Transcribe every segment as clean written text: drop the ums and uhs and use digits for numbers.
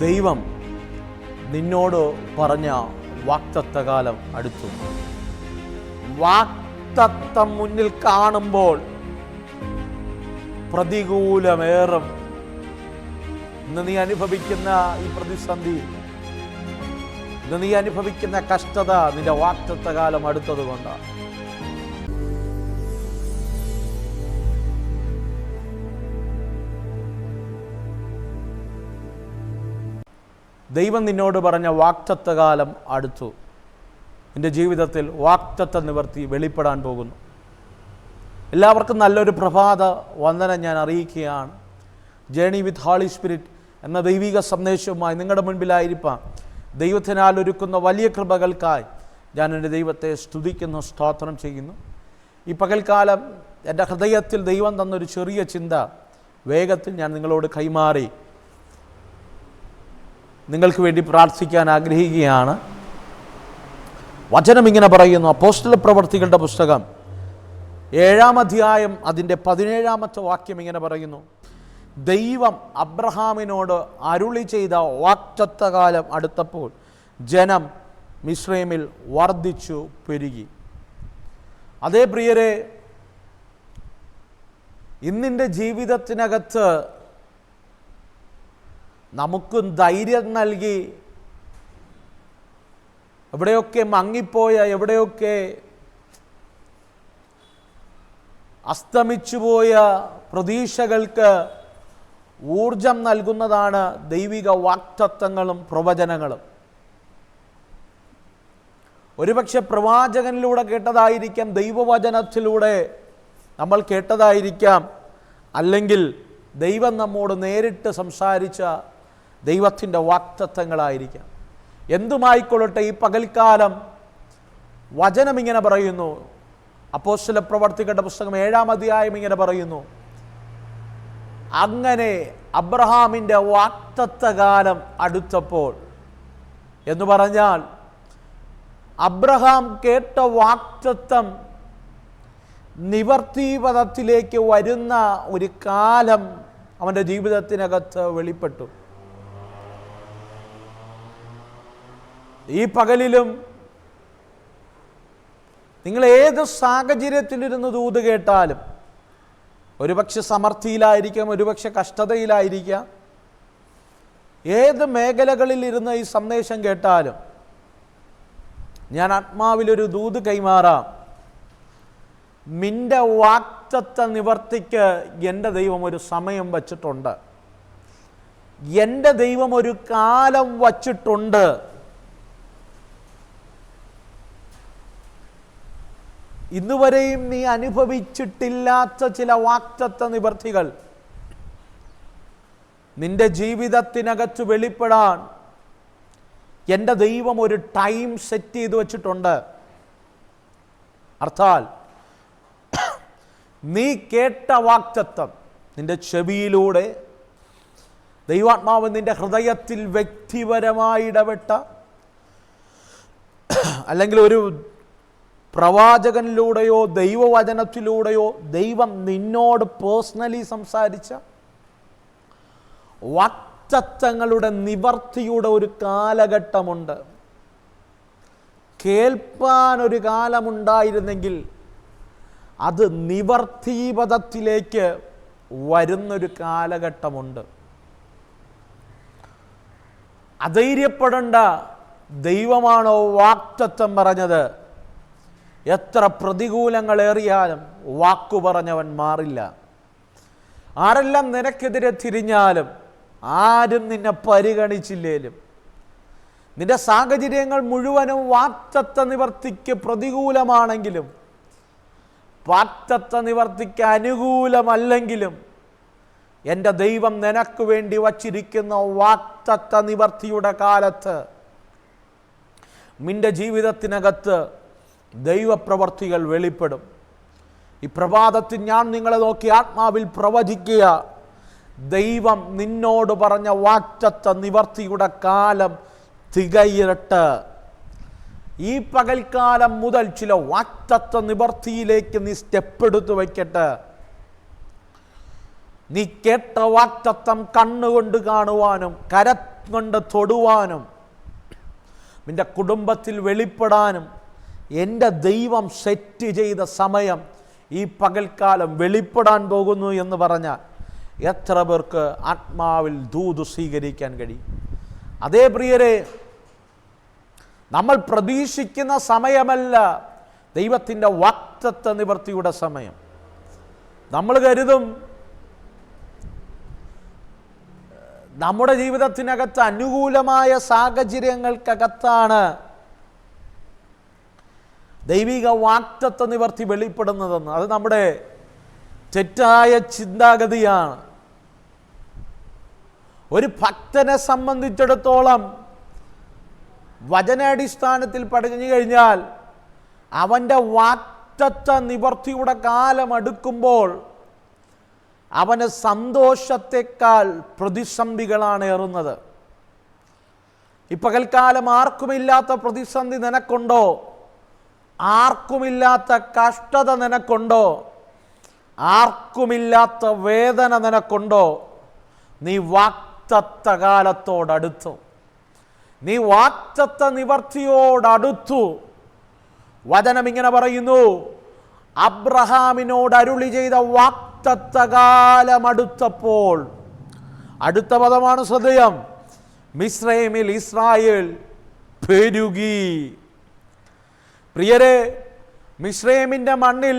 ദൈവം നിന്നോട് പറഞ്ഞ വാഗ്ദത്തകാലം അടുത്തു. വാഗ്ദത്തം മുന്നിൽ കാണുമ്പോൾ പ്രതികൂലമേറും. ഇന്ന് നീ അനുഭവിക്കുന്ന ഈ പ്രതിസന്ധി, ഇന്ന് നീ അനുഭവിക്കുന്ന കഷ്ടത നിന്റെ വാഗ്ദത്തകാലം അടുത്തത് കൊണ്ടാണ്. ദൈവം നിന്നോട് പറഞ്ഞ വാഗ്ദത്തകാലം അടുത്തു. നിന്റെ ജീവിതത്തിൽ വാഗ്ദത്ത നിവർത്തി വെളിപ്പെടാൻ പോകുന്നു. എല്ലാവർക്കും നല്ലൊരു പ്രഭാത വന്ദനം ഞാൻ അറിയിക്കുകയാണ്. ജേണി വിത്ത് ഹോളി സ്പിരിറ്റ് എന്ന ദൈവിക സന്ദേശവുമായി നിങ്ങളുടെ മുൻപിലായിരിക്കാം. ദൈവത്തിനാൽ ഒരുക്കുന്ന വലിയ കൃപകൾക്കായി ഞാൻ എൻ്റെ ദൈവത്തെ സ്തുതിക്കുന്നു, സ്തോത്രം ചെയ്യുന്നു. ഈ പകൽക്കാലം എൻ്റെ ഹൃദയത്തിൽ ദൈവം തന്നൊരു ചെറിയ ചിന്ത വേഗത്തിൽ ഞാൻ നിങ്ങളോട് കൈമാറി നിങ്ങൾക്ക് വേണ്ടി പ്രാർത്ഥിക്കാൻ ആഗ്രഹിക്കുകയാണ്. വചനം ഇങ്ങനെ പറയുന്നു. അപ്പോസ്തല പ്രവർത്തികളുടെ പുസ്തകം 7-ാം അധ്യായം അതിൻ്റെ 17-ാമത്തെ വാക്യം ഇങ്ങനെ പറയുന്നു. ദൈവം അബ്രഹാമിനോട് അരുളി ചെയ്ത വാഗ്ദത്തകാലം അടുത്തപ്പോൾ ജനം മിസ്രൈമിൽ വർദ്ധിച്ചു പെരുകി. അതേ പ്രിയരെ, ഇന്നിൻ്റെ ജീവിതത്തിനകത്ത് നമുക്കും ധൈര്യം നൽകി എവിടെയൊക്കെ മങ്ങിപ്പോയ, എവിടെയൊക്കെ അസ്തമിച്ചുപോയ പ്രതീക്ഷകൾക്ക് ഊർജം നൽകുന്നതാണ് ദൈവിക വാഗ്ദത്തങ്ങളും പ്രവചനങ്ങളും. ഒരുപക്ഷെ പ്രവാചകനിലൂടെ കേട്ടതായിരിക്കാം, ദൈവവചനത്തിലൂടെ നമ്മൾ കേട്ടതായിരിക്കാം, അല്ലെങ്കിൽ ദൈവം നമ്മോട് നേരിട്ട് സംസാരിച്ച ദൈവത്തിൻ്റെ വാഗ്ദത്തങ്ങളായിരിക്കാം. എന്തുമായിക്കൊള്ളട്ടെ, ഈ പകൽക്കാലം വചനം ഇങ്ങനെ പറയുന്നു. അപ്പോസ്തല പ്രവർത്തികളുടെ പുസ്തകം 7-ാം അധ്യായം ഇങ്ങനെ പറയുന്നു. അങ്ങനെ അബ്രഹാമിൻ്റെ വാഗ്ദത്തകാലം അടുത്തപ്പോൾ എന്ന് പറഞ്ഞാൽ അബ്രഹാം കേട്ട വാഗ്ദത്തം നിവർത്തിപഥത്തിലേക്ക് വരുന്ന ഒരു കാലം അവൻ്റെ ജീവിതത്തിനകത്ത് വെളിപ്പെട്ടു. ഈ പകലിലും നിങ്ങൾ ഏത് സാഹചര്യത്തിലിരുന്ന് ദൂത് കേട്ടാലും, ഒരുപക്ഷെ സമൃദ്ധിയിലായിരിക്കാം, ഒരുപക്ഷെ കഷ്ടതയിലായിരിക്കാം, ഏത് മേഖലകളിൽ ഇരുന്ന് ഈ സന്ദേശം കേട്ടാലും ഞാൻ ആത്മാവിലൊരു ദൂത് കൈമാറാം. നിന്റെ വാഗ്ദത്ത നിവർത്തിക്ക് എൻ്റെ ദൈവം ഒരു സമയം വച്ചിട്ടുണ്ട്. എൻ്റെ ദൈവം ഒരു കാലം വച്ചിട്ടുണ്ട്. ഇന്നുവരെയും നീ അനുഭവിച്ചിട്ടില്ലാത്ത ചില വാഗ്ദത്ത നിവർത്തികൾ നിന്റെ ജീവിതത്തിനകത്ത് വെളിപ്പെടാൻ എൻ്റെ ദൈവം ഒരു ടൈം സെറ്റ് ചെയ്ത് വച്ചിട്ടുണ്ട്. അർത്ഥാൽ നീ കേട്ട വാഗ്ദത്തം നിന്റെ ചെവിയിലൂടെ ദൈവാത്മാവ് നിന്റെ ഹൃദയത്തിൽ വ്യക്തിപരമായി ഇടപെട്ട, അല്ലെങ്കിൽ ഒരു പ്രവാചകനിലൂടെയോ ദൈവവചനത്തിലൂടെയോ ദൈവം നിന്നോട് പേഴ്സണലി സംസാരിച്ച വാഗ്ദത്തങ്ങളുടെ നിവർത്തിയുടെ ഒരു കാലഘട്ടമുണ്ട്. കേൾപ്പാൻ ഒരു കാലമുണ്ടായിരുന്നെങ്കിൽ അത് നിവർത്തിപഥത്തിലേക്ക് വരുന്നൊരു കാലഘട്ടമുണ്ട്. അധൈര്യപ്പെടേണ്ട. ദൈവമാണോ വാഗ്ദത്തം പറഞ്ഞത്? എത്ര പ്രതികൂലങ്ങളേറിയാലും വാക്കു പറഞ്ഞവൻ മാറില്ല. ആരെല്ലാം നിനക്കെതിരെ തിരിഞ്ഞാലും, ആരും നിന്നെ പരിഗണിച്ചില്ലേലും, നിന്റെ സാഹചര്യങ്ങൾ മുഴുവനും വാഗ്ദത്ത നിവർത്തിക്ക് പ്രതികൂലമാണെങ്കിലും, വാഗ്ദത്ത നിവർത്തിക്ക് അനുകൂലമല്ലെങ്കിലും, എൻ്റെ ദൈവം നിനക്ക് വേണ്ടി വച്ചിരിക്കുന്ന വാഗ്ദത്ത നിവർത്തിയുടെ കാലത്ത് നിന്റെ ജീവിതത്തിനകത്ത് ദൈവപ്രവർത്തികൾ വെളിപ്പെടും. ഈ പ്രഭാതത്തിൽ ഞാൻ നിങ്ങളെ നോക്കി ആത്മാവിൽ പ്രവചിക്കുക. ദൈവം നിന്നോട് പറഞ്ഞ വാഗ്ദത്ത നിവർത്തിയുടെ കാലം തികയട്ടെ. ഈ പകൽക്കാലം മുതൽ ചില വാഗ്ദത്ത നിവർത്തിയിലേക്ക് നീ സ്റ്റെപ്പ് എടുത്തു വയ്ക്കട്ടെ. നീ കേട്ട വാഗ്ദത്തം കണ്ണുകൊണ്ട് കാണുവാനും കരം കൊണ്ട് തൊടുവാനും നിൻ്റെ കുടുംബത്തിൽ വെളിപ്പെടാനും എൻ്റെ ദൈവം സെറ്റ് ചെയ്ത സമയം ഈ പകൽക്കാലം വെളിപ്പെടാൻ പോകുന്നു എന്ന് പറഞ്ഞാൽ എത്ര പേർക്ക് ആത്മാവിൽ ദൂത് സ്വീകരിക്കാൻ കഴിയും? അതേ പ്രിയരെ, നമ്മൾ പ്രതീക്ഷിക്കുന്ന സമയമല്ല ദൈവത്തിൻ്റെ വാഗ്ദത്ത നിവൃത്തിയുടെ സമയം. നമ്മൾ കരുതും നമ്മുടെ ജീവിതത്തിനകത്ത് അനുകൂലമായ സാഹചര്യങ്ങൾക്കകത്താണ് ദൈവിക വാഗ്ദത്ത നിവൃത്തി വെളിപ്പെടുന്നതെന്ന്. അത് നമ്മുടെ തെറ്റായ ചിന്താഗതിയാണ്. ഒരു ഭക്തനെ സംബന്ധിച്ചിടത്തോളം വചനാടിസ്ഥാനത്തിൽ പഠിച്ചു കഴിഞ്ഞാൽ അവൻ്റെ വാഗ്ദത്ത നിവൃത്തിയുടെ കാലം അടുക്കുമ്പോൾ അവന് സന്തോഷത്തെക്കാൾ പ്രതിസന്ധികളാണ് ഏറുന്നത്. ഈ പകൽക്കാലം ആർക്കുമില്ലാത്ത പ്രതിസന്ധി നിനക്കുണ്ടോ? ആർക്കുമില്ലാത്ത കഷ്ടത നിനക്കുണ്ടോ? ആർക്കുമില്ലാത്ത വേദന നിനക്കുണ്ടോ? നീ വാഗ്ദത്ത കാലത്തോടടുത്തു, നീ വാഗ്ദത്ത നിവൃത്തിയോടടുത്തു. വചനം ഇങ്ങനെ പറയുന്നു, അബ്രഹാമിനോട് അരുളി ചെയ്ത വാഗ്ദത്ത കാലം അടുത്തപ്പോൾ. അടുത്ത പദമാണ് ശ്രദ്ധേയം. മിസ്രൈമിൽ ഇസ്രായേൽ പെരുകി. പ്രിയരെ, മിസ്രൈമിൻ്റെ മണ്ണിൽ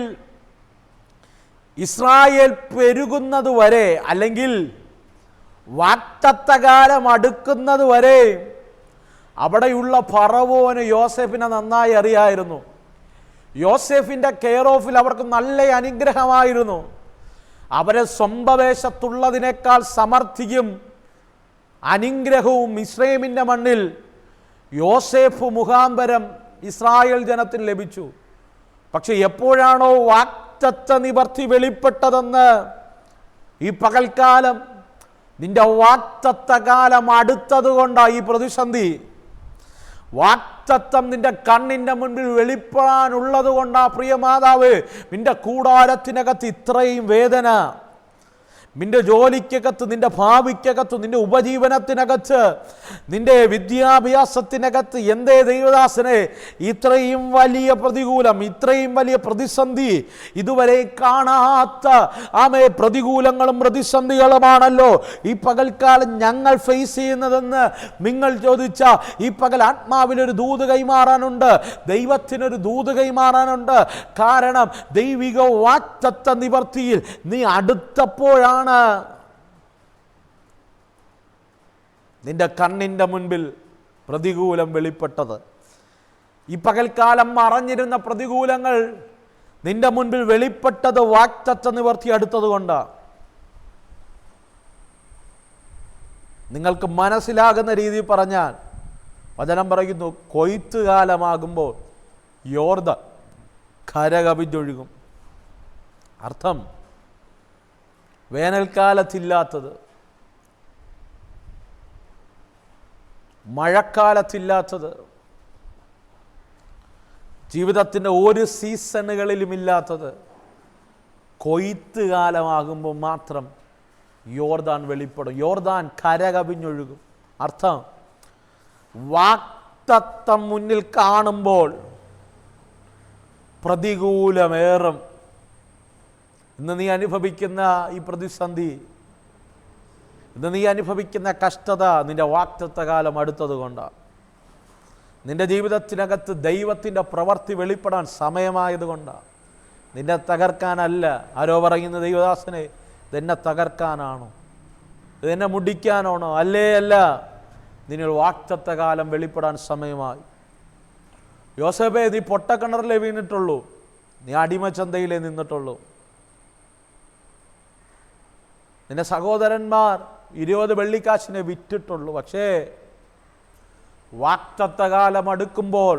ഇസ്രായേൽ പെരുകുന്നത് വരെ, അല്ലെങ്കിൽ വാഗ്ദത്ത കാലം അടുക്കുന്നത് വരെ അവിടെയുള്ള ഫറവോന് യോസേഫിനെ നന്നായി അറിയായിരുന്നു. യോസേഫിൻ്റെ കെയർ ഓഫിൽ അവർക്ക് നല്ല അനുഗ്രഹമായിരുന്നു. അവരെ സ്വന്തദേശത്തുള്ളതിനേക്കാൾ സമർത്ഥിയും അനുഗ്രഹവും മിസ്രൈമിൻ്റെ മണ്ണിൽ യോസേഫ് മുഖാന്തരം ഇസ്രായേൽ ജനത്തിന് ലഭിച്ചു. പക്ഷെ എപ്പോഴാണോ വാഗ്ദത്ത നിവൃത്തി വെളിപ്പെട്ടതെന്ന് ഈ പകൽക്കാലം നിന്റെ വാഗ്ദത്ത കാലം അടുത്തത് കൊണ്ടാണ് ഈ പ്രതിസന്ധി. വാഗ്ദത്തം നിന്റെ കണ്ണിൻ്റെ മുൻപിൽ വെളിപ്പെടാനുള്ളത് കൊണ്ടാ പ്രിയ മാതാവ് നിന്റെ കൂടാരത്തിനകത്ത് ഇത്രയും വേദന. നിന്റെ ജോലിക്കകത്ത്, നിന്റെ ഭാവിക്കകത്ത്, നിന്റെ ഉപജീവനത്തിനകത്ത്, നിന്റെ വിദ്യാഭ്യാസത്തിനകത്ത് എന്തേ ദൈവദാസനെ ഇത്രയും വലിയ പ്രതികൂലം, ഇത്രയും വലിയ പ്രതിസന്ധി? ഇതുവരെ കാണാത്ത പ്രതികൂലങ്ങളും പ്രതിസന്ധികളുമാണല്ലോ ഈ പകൽക്കാലം ഞങ്ങൾ ഫേസ് ചെയ്യുന്നതെന്ന് നിങ്ങൾ ചോദിച്ച ഈ പകൽ ആത്മാവിനൊരു ദൂത് കൈമാറാനുണ്ട്, ദൈവത്തിനൊരു ദൂത് കൈമാറാനുണ്ട്. കാരണം ദൈവിക വാഗ്ദത്ത നിവൃത്തിയിൽ നീ അടുത്തപ്പോഴാണ് നിന്റെ കണ്ണിൻ്റെ മുൻപിൽ പ്രതികൂലം വെളിപ്പെട്ടത്. ഈ പകൽക്കാലം മറഞ്ഞിരുന്ന പ്രതികൂലങ്ങൾ നിന്റെ മുൻപിൽ വെളിപ്പെട്ടത് വാഗ്ദത്ത നിവൃത്തി അടുത്തത് കൊണ്ടാണ്. നിങ്ങൾക്ക് മനസ്സിലാകുന്ന രീതിയിൽ പറഞ്ഞാൽ വചനം പറയുന്നു, കൊയ്ത്തുകാലമാകുമ്പോൾ യോർദാൻ കരകവിഞ്ഞൊഴുകും. അർത്ഥം, വേനൽക്കാലത്തില്ലാത്തത്, മഴക്കാലത്തില്ലാത്തത്, ജീവിതത്തിൻ്റെ ഒരു സീസണുകളിലും ഇല്ലാത്തത് കൊയ്ത്തുകാലമാകുമ്പോൾ മാത്രം യോർദാൻ വെളിപ്പെടും. യോർദാൻ കരകവിഞ്ഞൊഴുകും. അർത്ഥം, വാഗ്ദത്തം മുന്നിൽ കാണുമ്പോൾ പ്രതികൂലമേറും. ഇന്ന് നീ അനുഭവിക്കുന്ന ഈ പ്രതിസന്ധി, ഇന്ന് നീ അനുഭവിക്കുന്ന കഷ്ടത നിന്റെ വാഗ്ദത്ത കാലം അടുത്തത് കൊണ്ടാണ്. നിന്റെ ജീവിതത്തിനകത്ത് ദൈവത്തിൻ്റെ പ്രവൃത്തി വെളിപ്പെടാൻ സമയമായതുകൊണ്ടാണ്. നിന്നെ തകർക്കാനല്ല. ആരോ പറയുന്ന ദൈവദാസനെ, ഇതെന്നെ തകർക്കാനാണോ, ഇതെന്നെ മുടിക്കാനാണോ? അല്ലേ, അല്ല. നിന്നിൽ വാഗ്ദത്ത കാലം വെളിപ്പെടാൻ സമയമായി. യോസേഫേ, നീ പൊട്ടക്കിണറിലേ വീണിട്ടുള്ളൂ, നീ അടിമച്ചന്തയിലേ നിന്നിട്ടുള്ളൂ. നിന്റെ സഹോദരന്മാർ 20 വെള്ളിക്കാശിനെ വിറ്റിട്ടുള്ളൂ. പക്ഷേ വാഗ്ദത്ത കാലം അടുക്കുമ്പോൾ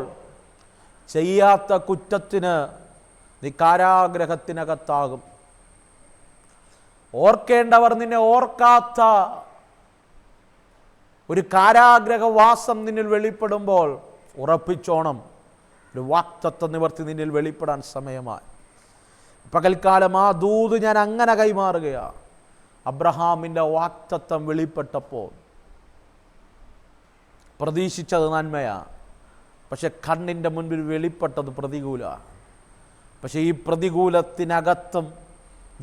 ചെയ്യാത്ത കുറ്റത്തിന് നീ കാരാഗ്രഹത്തിനകത്താകും. ഓർക്കേണ്ടവർ നിന്നെ ഓർക്കാത്ത ഒരു കാരാഗ്രഹവാസം നിന്നിൽ വെളിപ്പെടുമ്പോൾ ഉറപ്പിച്ചോണം, ഒരു വാഗ്ദത്ത നിവൃത്തി നിന്നിൽ വെളിപ്പെടാൻ സമയമായി. പകൽക്കാലം ആ ദൂത് ഞാൻ അങ്ങനെ കൈമാറുകയാണ്. അബ്രഹാമിൻ്റെ വാഗ്ദത്തം വെളിപ്പെട്ടപ്പോൾ പ്രതീക്ഷിച്ചത് നന്മയാണ്, പക്ഷെ കണ്ണിൻ്റെ മുൻപിൽ വെളിപ്പെട്ടത് പ്രതികൂലമാണ്. പക്ഷെ ഈ പ്രതികൂലത്തിനകത്തും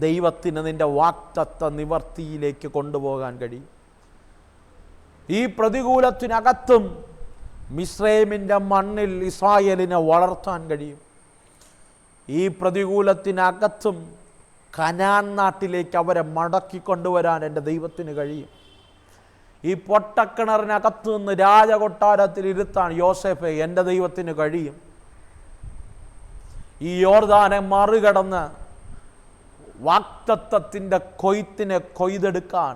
ദൈവത്തിന് നിൻ്റെ വാഗ്ദത്ത നിവർത്തിയിലേക്ക് കൊണ്ടുപോകാൻ കഴിയും. ഈ പ്രതികൂലത്തിനകത്തും മിസ്രൈമിൻ്റെ മണ്ണിൽ ഇസ്രായേലിനെ വളർത്താൻ കഴിയും. ഈ പ്രതികൂലത്തിനകത്തും കനാൻ നാട്ടിലേക്ക് അവരെ മടക്കിക്കൊണ്ടുവരാൻ എൻ്റെ ദൈവത്തിന് കഴിയും. ഈ പൊട്ടക്കിണറിനകത്തു നിന്ന് രാജകൊട്ടാരത്തിൽ ഇരുത്താൻ യോസേഫെ എൻ്റെ ദൈവത്തിന് കഴിയും. ഈ യോർദാനെ മറികടന്ന് വാഗ്ദത്തത്തിൻ്റെ കൊയ്ത്തിനെ കൊയ്തെടുക്കാൻ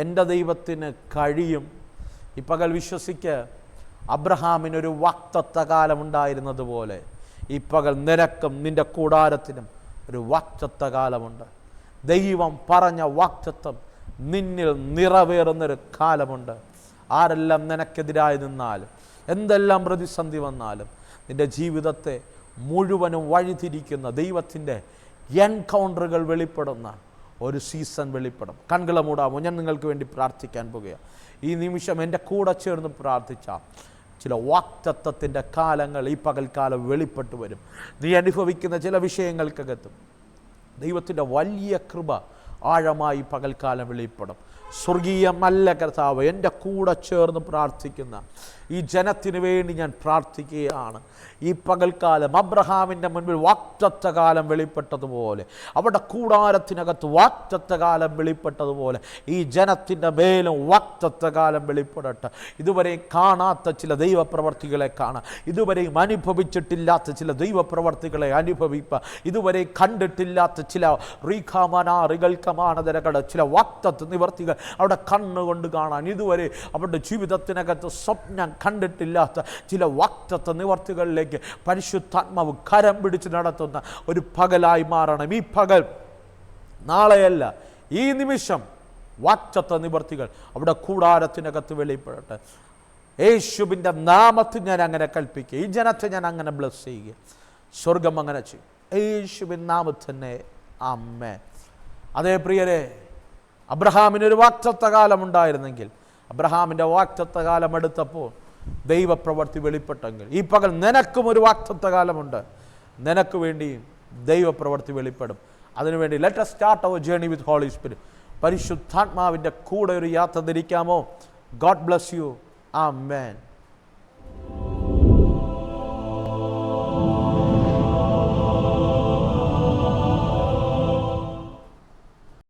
എൻ്റെ ദൈവത്തിന് കഴിയും. ഈ പകൽ വിശ്വസിക്ക്, അബ്രഹാമിനൊരു വാഗ്ദത്ത കാലമുണ്ടായിരുന്നത് പോലെ ഈ പകൽ നിനക്കും നിൻ്റെ കൂടാരത്തിനും ഒരു വാഗ്ദത്ത കാലമുണ്ട്. ദൈവം പറഞ്ഞ വാഗ്ദത്തം നിന്നിൽ നിറവേറുന്നൊരു കാലമുണ്ട്. ആരെല്ലാം നിനക്കെതിരായി നിന്നാലും, എന്തെല്ലാം പ്രതിസന്ധി വന്നാലും, നിൻ്റെ ജീവിതത്തെ മുഴുവനും വഴിതിരിക്കുന്ന ദൈവത്തിൻ്റെ എൻകൗണ്ടറുകൾ വെളിപ്പെടുന്ന ഒരു സീസൺ വെളിപ്പെടും. കൺകളെ മൂടാമോ? ഞാൻ നിങ്ങൾക്ക് വേണ്ടി പ്രാർത്ഥിക്കാൻ പോകുകയാണ്. ഈ നിമിഷം എൻ്റെ കൂടെ ചേർന്ന് പ്രാർത്ഥിച്ചാൽ ചില വാഗ്ദത്തത്തിൻ്റെ കാലങ്ങൾ ഈ പകൽക്കാലം വെളിപ്പെട്ടു വരും. നീ അനുഭവിക്കുന്ന ചില വിഷയങ്ങൾക്കകത്തും ദൈവത്തിൻ്റെ വലിയ കൃപ ആഴമായി പകൽക്കാലം വെളിപ്പെടും. സ്വർഗീയ നല്ല കർത്താവ്, എൻ്റെ കൂടെ ചേർന്ന് പ്രാർത്ഥിക്കുന്ന ഈ ജനത്തിന് വേണ്ടി ഞാൻ പ്രാർത്ഥിക്കുകയാണ്. ഈ പകൽക്കാലം അബ്രഹാമിൻ്റെ മുൻപിൽ വാഗ്ദത്ത കാലം വെളിപ്പെട്ടതുപോലെ, അവരുടെ കൂടാരത്തിനകത്ത് വാഗ്ദത്ത കാലം വെളിപ്പെട്ടതുപോലെ ഈ ജനത്തിൻ്റെ മേലും വാഗ്ദത്ത കാലം വെളിപ്പെടട്ടെ. ഇതുവരെ കാണാത്ത ചില ദൈവപ്രവർത്തികളെ കാണാം, ഇതുവരെയും അനുഭവിച്ചിട്ടില്ലാത്ത ചില ദൈവപ്രവർത്തികളെ അനുഭവിക്കുക, ഇതുവരെ കണ്ടിട്ടില്ലാത്ത ചില റീഖാമാനകട ചില വാഗ്ദത്ത നിവർത്തികൾ അവിടെ കണ്ണുകൊണ്ട് കാണാൻ, ഇതുവരെ അവരുടെ ജീവിതത്തിനകത്ത് സ്വപ്നം കണ്ടിട്ടില്ലാത്ത ചില വാഗ്ദത്ത നിവർത്തികളിലേക്ക് പരിശുദ്ധാത്മാവ് കരം പിടിച്ച് നടത്തുന്ന ഒരു പകലായി മാറണം. ഈ പകൽ, നാളെയല്ല, ഈ നിമിഷം വാഗ്ദത്ത നിവർത്തികൾ അവിടെ കൂടാരത്തിനകത്ത് വെളിപ്പെടട്ടെ. യേശുവിൻ്റെ നാമത്തിൽ ഞാൻ അങ്ങനെ കൽപ്പിക്കുക. ഈ ജനത്തെ ഞാൻ അങ്ങനെ ബ്ലസ് ചെയ്യുക. സ്വർഗം അങ്ങനെ ചെയ്യും. യേശുവിൻ നാമത്തിൽ തന്നെ ആമേൻ. അതേ പ്രിയരെ, അബ്രഹാമിനൊരു വാഗ്ദത്ത കാലം ഉണ്ടായിരുന്നെങ്കിൽ, അബ്രഹാമിൻ്റെ വാഗ്ദത്ത കാലം എടുത്തപ്പോൾ ദൈവപ്രവൃത്തി വെളിപ്പെട്ടെങ്കിൽ, ഈ പകൽ നിനക്കും ഒരു വാഗ്ദത്ത കാലമുണ്ട്. നിനക്ക് വേണ്ടിയും ദൈവപ്രവൃത്തി വെളിപ്പെടും. അതിനുവേണ്ടി let us start our journey with Holy Spirit. പരിശുദ്ധാത്മാവിൻ്റെ കൂടെ ഒരു യാത്ര ധരിക്കാമോ? God bless you. Amen.